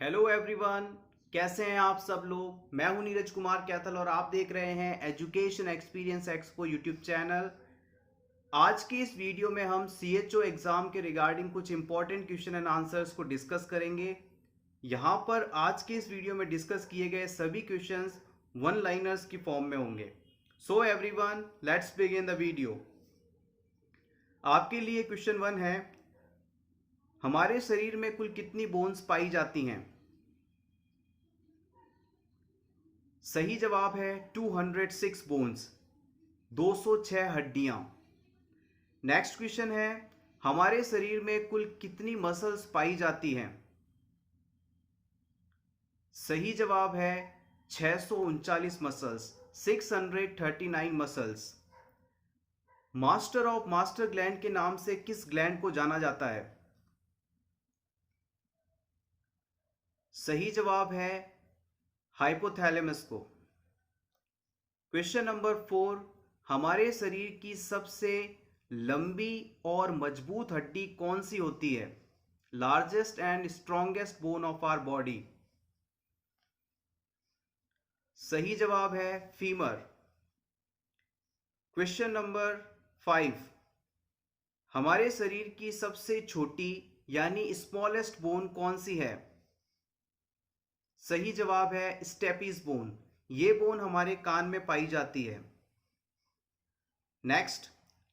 Hello everyone. कैसे हैं आप सब लोग। मैं हूं नीरज कुमार कैथल और आप देख रहे हैं education experience expo YouTube channel. आज के इस वीडियो में हम सीएचओ एग्जाम के रिगार्डिंग कुछ इंपॉर्टेंट क्वेश्चन एंड आंसर्स को डिस्कस करेंगे। यहां पर आज के इस वीडियो में डिस्कस किए गए सभी क्वेश्चंस वन लाइनर्स की फॉर्म में होंगे। So everyone, let's begin the video. आपके लिए क्वेश्चन 1 है, हमारे शरीर में कुल कितनी बोन्स पाई जाती हैं। सही जवाब है 206 बोन्स, 206 हड्डियां। नेक्स्ट क्वेश्चन है, हमारे शरीर में कुल कितनी मसल्स पाई जाती हैं। सही जवाब है 639 muscles, 639 muscles. Master of master gland के नाम से किस ग्लैंड को जाना जाता है। सही जवाब है हाइपोथैलेमस को। क्वेश्चन नंबर 4, हमारे शरीर की सबसे लंबी और मजबूत हड्डी कौन सी होती है। Largest and strongest bone of our body. सही जवाब है फीमर। क्वेश्चन नंबर 5, हमारे शरीर की सबसे छोटी यानी स्मॉलेस्ट बोन कौन सी है। सही जवाब है स्टेपिस बोन। ये बोन हमारे कान में पाई जाती है। Next,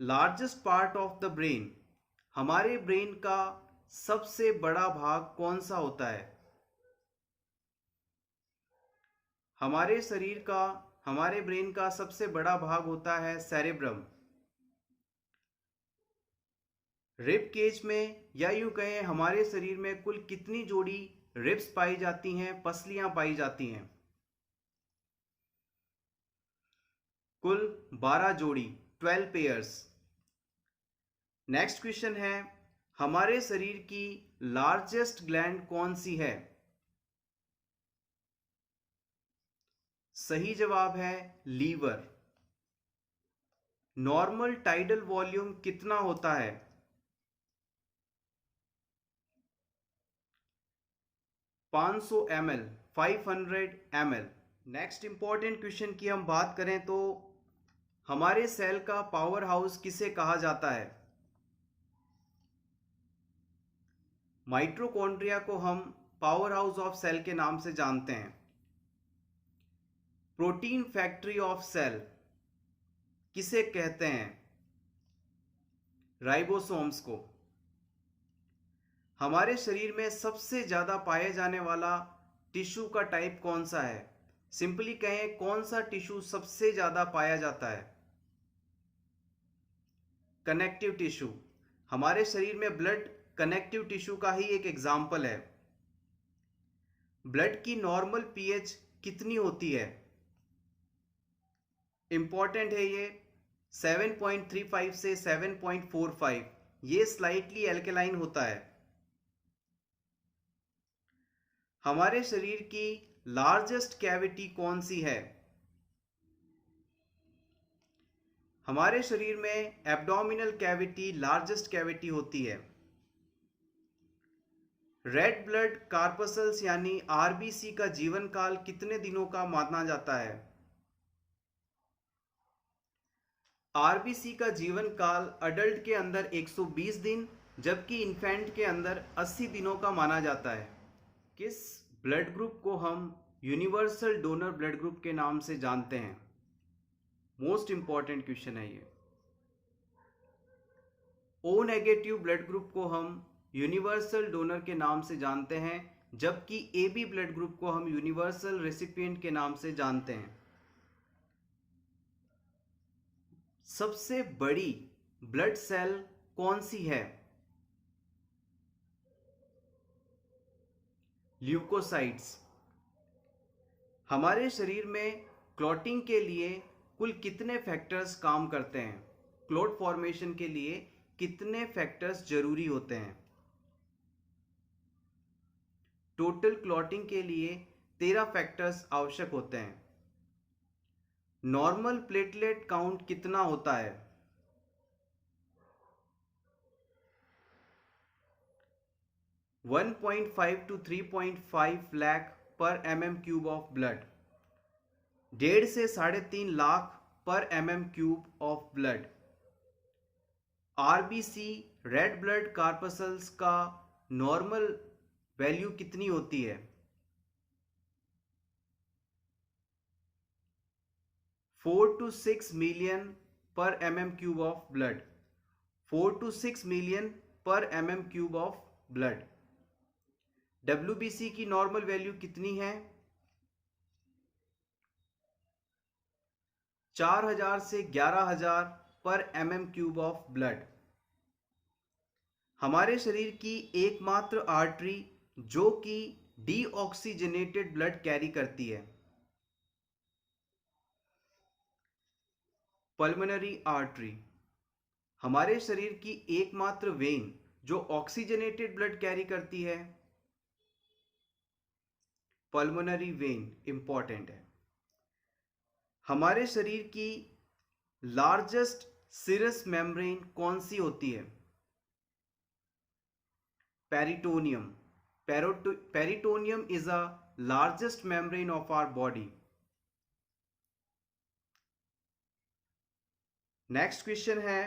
largest part of the brain. हमारे ब्रेन का सबसे बड़ा भाग कौन सा होता है। हमारे ब्रेन का सबसे बड़ा भाग होता है सेरेब्रम। रिब केज में या यूं कहें हमारे शरीर में कुल कितनी जोड़ी रिब्स पाई जाती हैं, पसलियां पाई जाती हैं। कुल 12 जोड़ी, 12 पेयर्स। नेक्स्ट क्वेश्चन है, हमारे शरीर की लार्जेस्ट ग्लैंड कौन सी है। सही जवाब है लीवर। नॉर्मल टाइडल वॉल्यूम कितना होता है। 500 ml, 500 ml। Next important question की हम बात करें तो हमारे सेल का पावर हाउस किसे कहा जाता है। माइटोकॉन्ड्रिया को हम पावर हाउस ऑफ सेल के नाम से जानते हैं। प्रोटीन फैक्ट्री ऑफ सेल किसे कहते हैं। राइबोसोम्स को। हमारे शरीर में सबसे ज्यादा पाए जाने वाला टिश्यू का टाइप कौन सा है। सिंपली कहें कौन सा टिश्यू सबसे ज्यादा पाया जाता है। Connective tissue. हमारे शरीर में ब्लड कनेक्टिव टिश्यू का ही एक एग्जाम्पल है। ब्लड की नॉर्मल पीएच कितनी होती है। इंपॉर्टेंट है ये, 7.35 से 7.45। ये स्लाइटली एल्केलाइन होता है। हमारे शरीर की लार्जेस्ट कैविटी कौन सी है। हमारे शरीर में एब्डोमिनल कैविटी लार्जेस्ट कैविटी होती है। रेड ब्लड कार्पसल्स यानी आरबीसी का जीवन काल कितने दिनों का माना जाता है। आरबीसी का जीवन काल अडल्ट के अंदर 120 दिन जबकि इन्फेंट के अंदर 80 दिनों का माना जाता है। किस ब्लड ग्रुप को हम यूनिवर्सल डोनर ब्लड ग्रुप के नाम से जानते हैं। मोस्ट इंपॉर्टेंट क्वेश्चन है ये। ओ नेगेटिव ब्लड ग्रुप को हम यूनिवर्सल डोनर के नाम से जानते हैं जबकि ए बी ब्लड ग्रुप को हम यूनिवर्सल रेसिपिएंट के नाम से जानते हैं। सबसे बड़ी ब्लड सेल कौन सी है। ल्यूकोसाइट्स। हमारे शरीर में क्लॉटिंग के लिए कुल कितने फैक्टर्स काम करते हैं। क्लॉट फॉर्मेशन के लिए कितने फैक्टर्स जरूरी होते हैं। टोटल क्लॉटिंग के लिए 13 फैक्टर्स आवश्यक होते हैं। नॉर्मल प्लेटलेट काउंट कितना होता है। 1.5 to 3.5 लाख पर mm³ ऑफ ब्लड, 1.5 से 3.5 लाख पर mm³ of blood. RBC red blood corpuscles का नॉर्मल वैल्यू कितनी होती है? 4 to 6 मिलियन पर mm³ of blood, 4 to 6 million पर mm³ ऑफ ब्लड। WBC की नॉर्मल वैल्यू कितनी है? 4000 से 11000 पर mm³ ऑफ ब्लड। हमारे शरीर की एकमात्र आर्टरी जो कि डीऑक्सीजनेटेड ब्लड कैरी करती है, पल्मोनरी आर्टरी। हमारे शरीर की एकमात्र वेन जो ऑक्सीजनेटेड ब्लड कैरी करती है, पल्मोनरी वेन इंपॉर्टेंट है। हमारे शरीर की लार्जेस्ट सिरस मेम्ब्रेन कौन सी होती है? Peritoneum. Peritoneum is a largest membrane of our body. Next question है,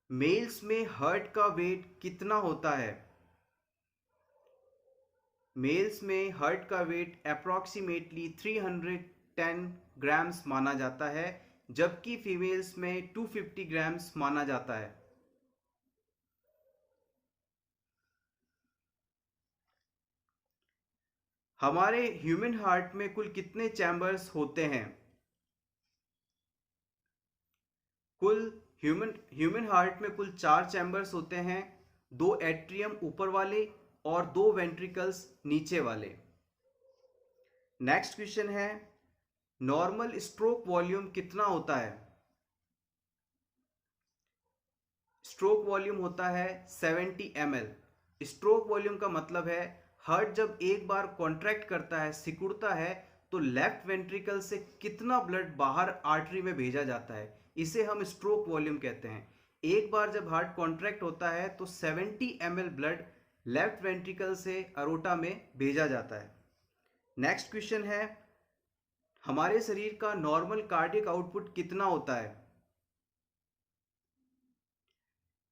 मेल्स में हार्ट का वेट कितना होता है? मेल्स में हार्ट का वेट अप्रॉक्सीमेटली 310 ग्राम्स माना जाता है, जबकि फीमेल्स में 250 ग्राम्स माना जाता है। हमारे ह्यूमन हार्ट में कुल कितने चैम्बर्स होते हैं? कुल ह्यूमन हार्ट में कुल 4 चैम्बर्स होते हैं, 2 एट्रियम ऊपर वाले और 2 वेंट्रिकल्स नीचे वाले। नेक्स्ट क्वेश्चन है, नॉर्मल स्ट्रोक वॉल्यूम कितना होता है? स्ट्रोक वॉल्यूम होता है 70 ml। स्ट्रोक वॉल्यूम का मतलब है हार्ट जब एक बार कॉन्ट्रैक्ट करता है, सिकुड़ता है, तो लेफ्ट वेंट्रिकल से कितना ब्लड बाहर आर्टरी में भेजा जाता है, इसे हम स्ट्रोक वॉल्यूम कहते हैं। एक बार जब हार्ट कॉन्ट्रैक्ट होता है तो 70 ml ब्लड लेफ्ट वेंट्रिकल से अरोटा में भेजा जाता है। नेक्स्ट क्वेश्चन है, हमारे शरीर का नॉर्मल कार्डियक आउटपुट कितना होता है?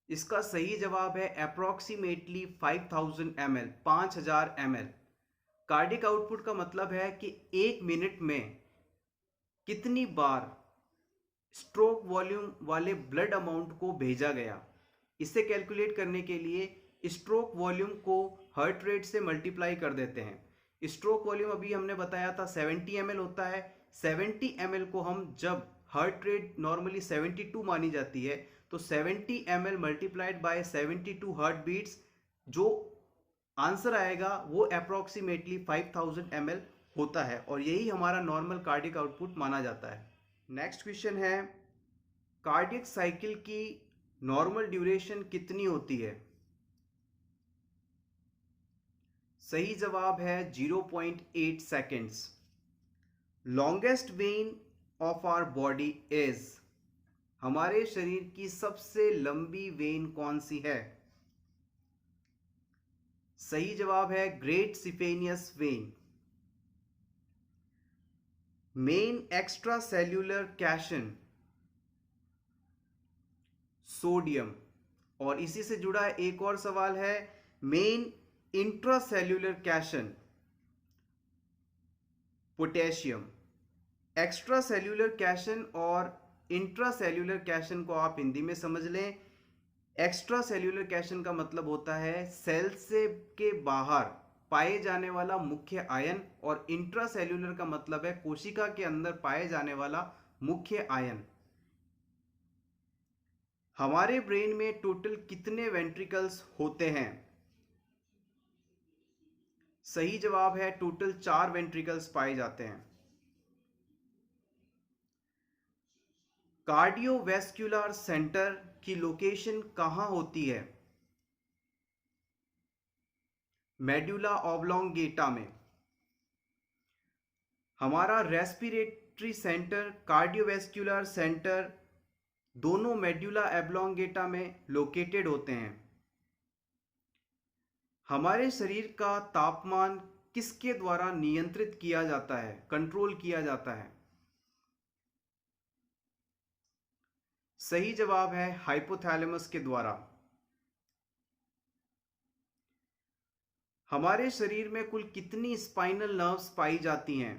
इसका सही जवाब है approximately 5000 ml, 5000 ml। Cardiac output का मतलब है कि 1 मिनट में कितनी बार स्ट्रोक वॉल्यूम वाले ब्लड अमाउंट को भेजा गया। इसे कैलकुलेट करने के लिए स्ट्रोक वॉल्यूम को हार्ट रेट से मल्टीप्लाई कर देते हैं। स्ट्रोक वॉल्यूम अभी हमने बताया था 70 ml होता है। 70 ml को हम जब हार्ट रेट नॉर्मली 72 मानी जाती है तो 70 ml multiplied by 72 heart beats, जो आंसर आएगा वो अप्रॉक्सीमेटली 5000 ml होता है और यही हमारा नॉर्मल कार्डियक आउटपुट माना जाता है। नेक्स्ट क्वेश्चन है, कार्डियक साइकिल की नॉर्मल ड्यूरेशन कितनी होती है? सही जवाब है 0.8 seconds. Longest vein of our body is, हमारे शरीर की सबसे लंबी वेन कौन सी है? सही जवाब है great saphenous vein. Main extra cellular cation, sodium. और इसी से जुड़ा एक और सवाल है, main intracellular cation, potassium. Extra cellular cation और इंट्रासेल्यूलर कैशन को आप हिंदी में समझ लें। एक्स्ट्रा सेल्यूलर कैशन का मतलब होता है सेल से के बाहर पाए जाने वाला मुख्य आयन, और इंट्रासेल्यूलर का मतलब है कोशिका के अंदर पाए जाने वाला मुख्य आयन। हमारे ब्रेन में टोटल कितने वेंट्रिकल्स होते हैं? सही जवाब है टोटल 4 वेंट्रिकल्स पाए जाते हैं। कार्डियोवैस्कुलर सेंटर की लोकेशन कहां होती है? मेडुला ऑब्लोंगेटा में। हमारा रेस्पिरेटरी सेंटर, कार्डियोवैस्कुलर सेंटर दोनों मेडुला ऑब्लोंगेटा में लोकेटेड होते हैं। हमारे शरीर का तापमान किसके द्वारा नियंत्रित किया जाता है, कंट्रोल किया जाता है? सही जवाब है हाइपोथैलेमस के द्वारा। हमारे शरीर में कुल कितनी स्पाइनल नर्व्स पाई जाती हैं?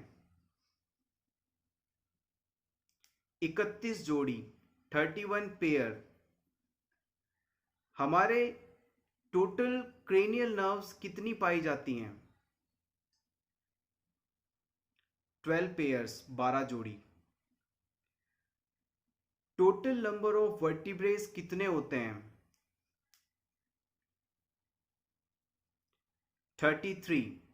31 जोड़ी, 31 पेयर। हमारे टोटल क्रेनियल नर्व्स कितनी पाई जाती हैं? 12 पेयर्स, 12 जोड़ी। टोटल नंबर ऑफ वर्टिब्रेस कितने होते हैं? 33।